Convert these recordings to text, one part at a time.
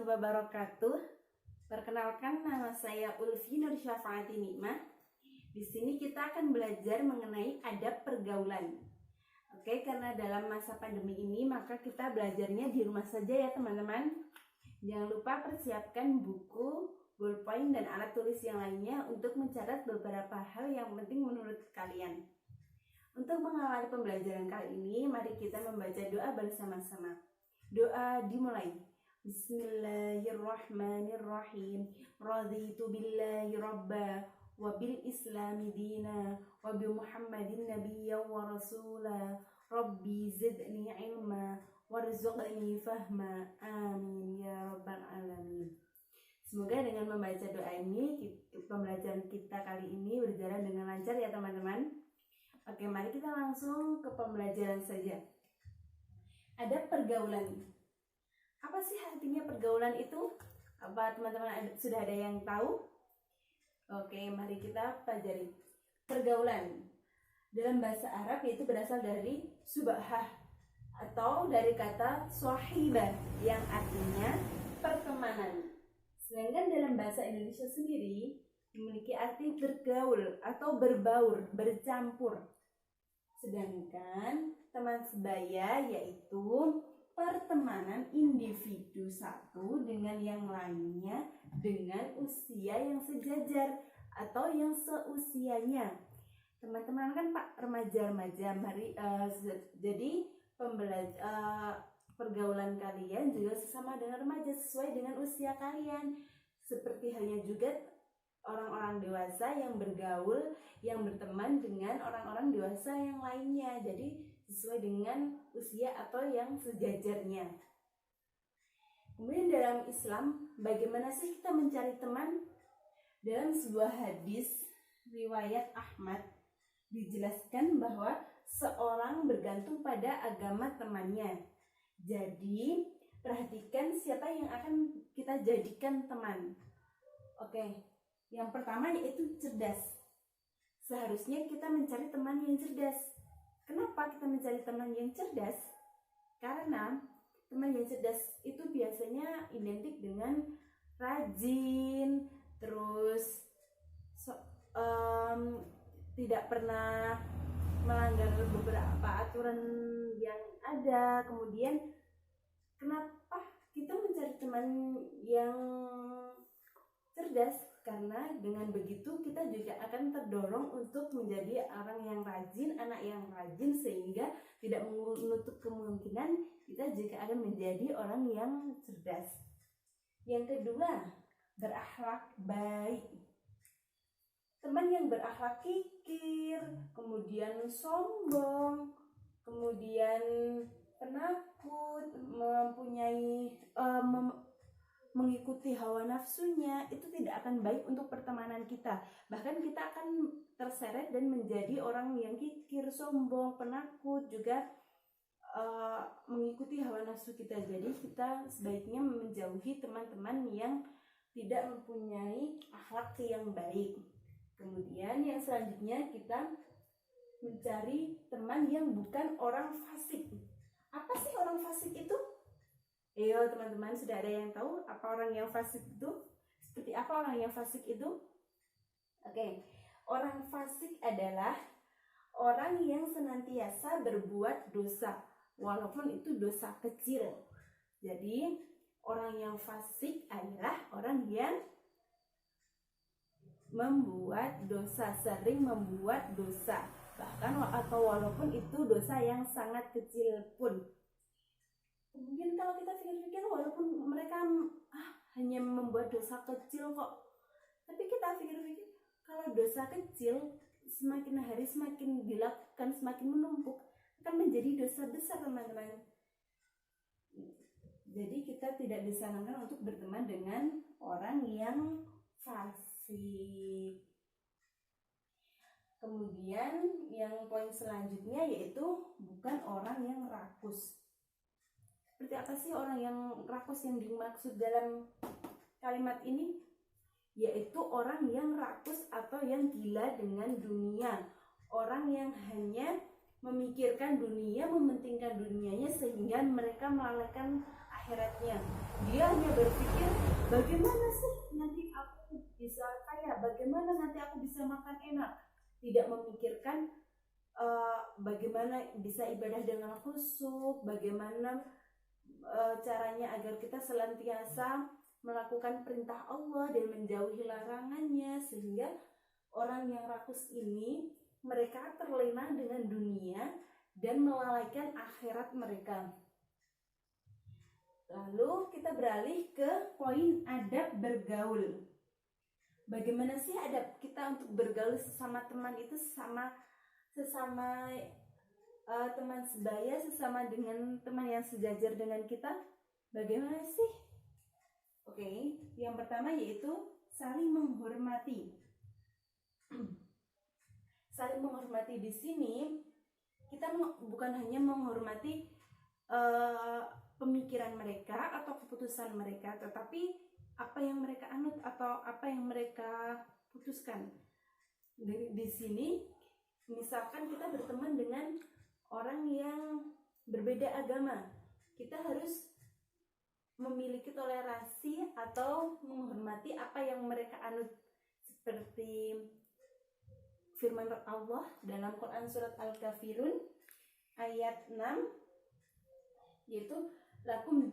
warahmatullahi wabarakatuh. Perkenalkan, nama saya Ulfi Nur Syafaati Nikmah. Di sini kita akan belajar mengenai adab pergaulan. Oke, karena dalam masa pandemi ini maka kita belajarnya di rumah saja ya teman-teman. Jangan lupa persiapkan buku, ballpoint, dan alat tulis yang lainnya untuk mencatat beberapa hal yang penting menurut kalian. Untuk mengawali pembelajaran kali ini, mari kita membaca doa bersama-sama. Doa dimulai. Bismillahirrahmanirrahim. Raditu billahi rabba wa bil islami dina wa bi Muhammadin nabiyya wa rasula. Rabbi zidni ilma warzuqni fahma. Amin ya rabbal alamin. Semoga dengan membaca doa ini pembelajaran kita kali ini berjalan dengan lancar ya teman-teman. Oke, mari kita langsung ke pembelajaran saja. Adab pergaulan. Apa sih artinya pergaulan itu? Apa teman-teman sudah ada yang tahu? Oke, mari kita pelajari. Pergaulan dalam bahasa Arab yaitu berasal dari subahah atau dari kata swahibah yang artinya pertemanan. Sedangkan dalam bahasa Indonesia sendiri memiliki arti bergaul atau berbaur, bercampur. Sedangkan teman sebaya yaitu pertemanan individu satu dengan yang lainnya dengan usia yang sejajar atau yang seusianya. Teman-teman kan Pak remaja-remaja, jadi pergaulan kalian juga sesama dengan remaja sesuai dengan usia kalian. Seperti halnya juga orang-orang dewasa yang bergaul, yang berteman dengan orang-orang dewasa yang lainnya. Jadi sesuai dengan usia atau yang sejajarnya. Kemudian dalam Islam, bagaimana sih kita mencari teman? Dalam sebuah hadis riwayat Ahmad dijelaskan bahwa seorang bergantung pada agama temannya. Jadi perhatikan siapa yang akan kita jadikan teman. Oke, yang pertama yaitu cerdas. Seharusnya kita mencari teman yang cerdas. Kenapa kita mencari teman yang cerdas? Karena teman yang cerdas itu biasanya identik dengan rajin, terus tidak pernah melanggar beberapa aturan yang ada. Kemudian kenapa kita mencari teman yang cerdas? Karena dengan begitu kita juga akan terdorong untuk menjadi orang yang rajin, anak yang rajin, sehingga tidak menutup kemungkinan kita juga akan menjadi orang yang cerdas. Yang kedua, berakhlak baik. Teman yang berakhlak kikir, kemudian sombong, kemudian penakut, mengikuti hawa nafsunya, itu tidak akan baik untuk pertemanan kita. Bahkan kita akan terseret dan menjadi orang yang kikir, sombong, penakut, juga mengikuti hawa nafsu kita. Jadi kita sebaiknya menjauhi teman-teman yang tidak mempunyai akhlak yang baik. Kemudian yang selanjutnya kita mencari teman yang bukan orang fasik. Apa sih orang fasik itu? Ayo teman-teman, sudah ada yang tahu apa orang yang fasik itu? Seperti apa orang yang fasik itu? Oke, orang fasik adalah orang yang senantiasa berbuat dosa, walaupun itu dosa kecil. Jadi orang yang fasik adalah orang yang membuat dosa, sering membuat dosa, bahkan atau walaupun itu dosa yang sangat kecil pun. Mungkin kalau kita pikir-pikir, walaupun mereka hanya membuat dosa kecil kok, tapi kita pikir-pikir kalau dosa kecil semakin hari semakin dilakukan, semakin menumpuk, akan menjadi dosa besar teman-teman. Jadi kita tidak disarankan untuk berteman dengan orang yang fasik. Kemudian yang poin selanjutnya yaitu bukan orang yang rakus. Seperti apa sih orang yang rakus yang dimaksud dalam kalimat ini? Yaitu orang yang rakus atau yang gila dengan dunia. Orang yang hanya memikirkan dunia, mementingkan dunianya, sehingga mereka melalaikan akhiratnya. Dia hanya berpikir bagaimana sih nanti aku bisa kaya, bagaimana nanti aku bisa makan enak. Tidak memikirkan bagaimana bisa ibadah dengan khusyuk, bagaimana caranya agar kita senantiasa melakukan perintah Allah dan menjauhi larangannya. Sehingga orang yang rakus ini mereka terlena dengan dunia dan melalaikan akhirat mereka. Lalu kita beralih ke poin adab bergaul. Bagaimana sih adab kita untuk bergaul sesama teman itu, sesama teman sebaya, sesama dengan teman yang sejajar dengan kita? Bagaimana sih? Oke, yang pertama yaitu saling menghormati. Saling menghormati di sini kita bukan hanya menghormati pemikiran mereka atau keputusan mereka, tetapi apa yang mereka anut atau apa yang mereka putuskan. Di sini misalkan kita berteman dengan orang yang berbeda agama, kita harus memiliki toleransi atau menghormati apa yang mereka anut, seperti firman Allah dalam Quran surat Al-Kafirun ayat 6, yaitu lakum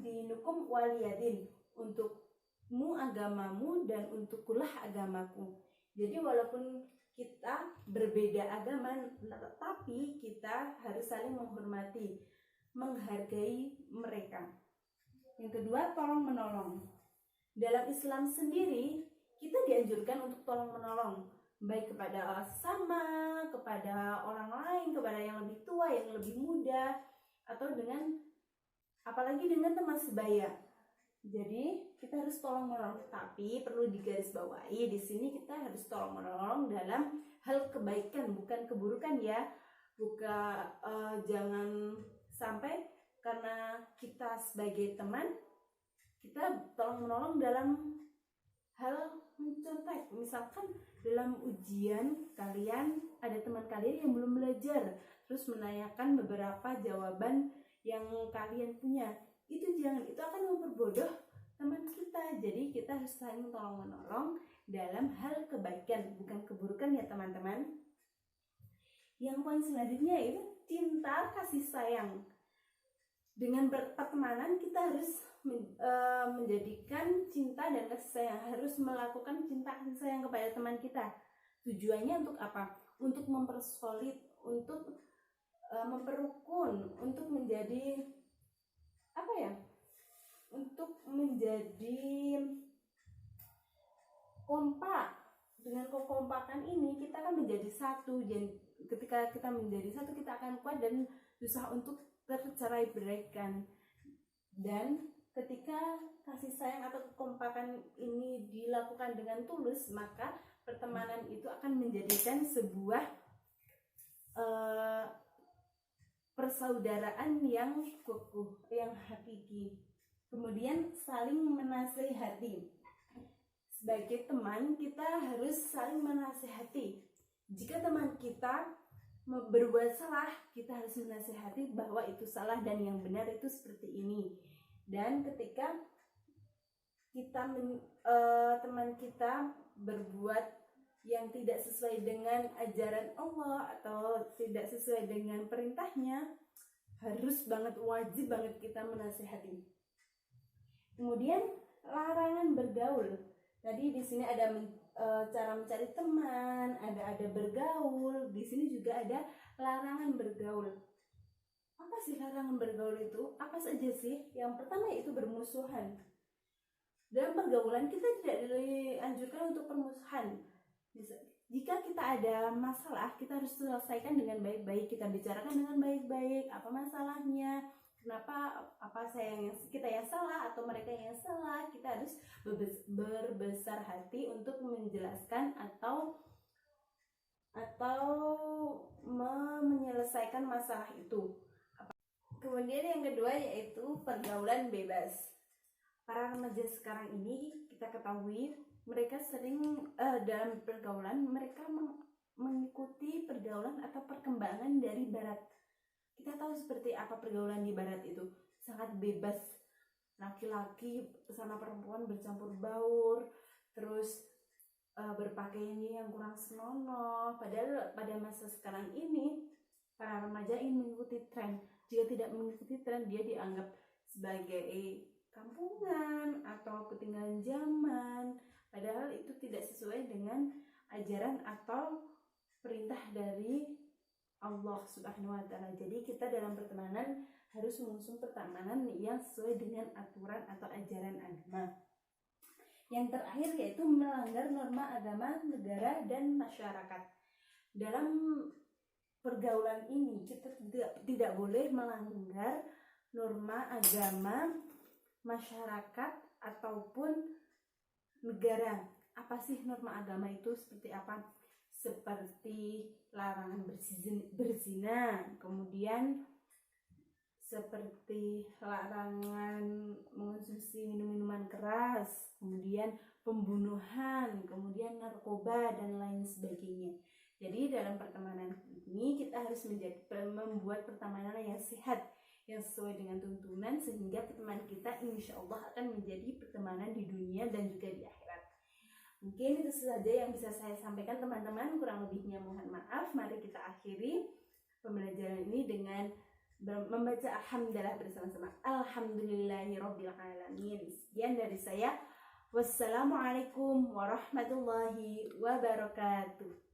dinukum waliyadin, untukmu agamamu dan untukkulah agamaku. Jadi walaupun kita berbeda agama, tetapi kita harus saling menghormati, menghargai mereka. Yang kedua, tolong menolong. Dalam Islam sendiri kita dianjurkan untuk tolong menolong, baik kepada sesama, kepada orang lain, kepada yang lebih tua, yang lebih muda, atau apalagi dengan teman sebaya. Jadi kita harus tolong menolong, tapi perlu digarisbawahi di sini kita harus tolong menolong dalam hal kebaikan, bukan keburukan ya. Jangan sampai karena kita sebagai teman kita tolong menolong dalam hal mencontek. Misalkan dalam ujian kalian ada teman kalian yang belum belajar, terus menanyakan beberapa jawaban yang kalian punya, itu jangan, itu akan memperbodoh teman kita. Jadi kita harus saling tolong menolong dalam hal kebaikan, bukan keburukan ya teman-teman. Yang poin selanjutnya itu cinta kasih sayang. Dengan pertemanan kita harus menjadikan cinta dan kasih sayang, harus melakukan cinta kasih sayang kepada teman kita. Tujuannya untuk apa? Untuk mempersolid, untuk memperukun, untuk menjadi apa ya? Untuk menjadi kompak. Dengan kekompakan ini kita akan menjadi satu, dan ketika kita menjadi satu kita akan kuat dan susah untuk tercerai beraikan. Dan ketika kasih sayang atau kekompakan ini dilakukan dengan tulus, maka pertemanan itu akan menjadikan sebuah persaudaraan yang kokoh, yang hakiki. Kemudian saling menasihati. Sebagai teman kita harus saling menasihati. Jika teman kita berbuat salah, kita harus menasihati bahwa itu salah dan yang benar itu seperti ini. Dan ketika teman kita berbuat yang tidak sesuai dengan ajaran Allah atau tidak sesuai dengan perintahnya, harus banget, wajib banget kita menasihati. Kemudian larangan bergaul. Tadi di sini ada cara mencari teman, ada bergaul. Di sini juga ada larangan bergaul. Apa sih larangan bergaul itu? Apa saja sih? Yang pertama yaitu bermusuhan. Dalam pergaulan kita tidak dianjurkan untuk permusuhan. Jika kita ada masalah, kita harus selesaikan dengan baik-baik. Kita bicarakan dengan baik-baik. Apa masalahnya? Kenapa? Apa kita yang salah atau mereka yang salah? Kita harus berbesar hati untuk menjelaskan atau menyelesaikan masalah itu. Kemudian yang kedua yaitu pergaulan bebas. Para remaja sekarang ini kita ketahui mereka sering dalam pergaulan mereka mengikuti pergaulan atau perkembangan dari barat. kita tahu seperti apa pergaulan di barat itu, sangat bebas, laki-laki sama perempuan bercampur baur, terus berpakaiannya yang kurang senonoh. Padahal pada masa sekarang ini para remaja ingin mengikuti tren. Jika tidak mengikuti tren, dia dianggap sebagai kampungan atau ketinggalan zaman. Padahal itu tidak sesuai dengan ajaran atau perintah dari Allah Subhanahu wa Ta'ala. Jadi kita dalam pertemanan harus mengusung pertemanan yang sesuai dengan aturan atau ajaran agama. Yang terakhir yaitu melanggar norma agama, negara, dan masyarakat. Dalam pergaulan ini kita tidak boleh melanggar norma agama, masyarakat, ataupun negara. Apa sih norma agama itu? Seperti apa? Seperti larangan berzina, kemudian seperti larangan mengonsumsi minuman keras, kemudian pembunuhan, kemudian narkoba, dan lain sebagainya. Jadi dalam pertemanan ini kita harus membuat pertemanan yang sehat, yang sesuai dengan tuntunan, sehingga pertemanan kita insya Allah akan menjadi pertemanan di dunia dan juga di akhirat. Mungkin itu saja yang bisa saya sampaikan teman-teman, kurang lebihnya mohon maaf. Mari kita akhiri pembelajaran ini dengan membaca alhamdulillah bersama-sama. Alhamdulillahirobbilalamin. Sekian dari saya. Wassalamualaikum warahmatullahi wabarakatuh.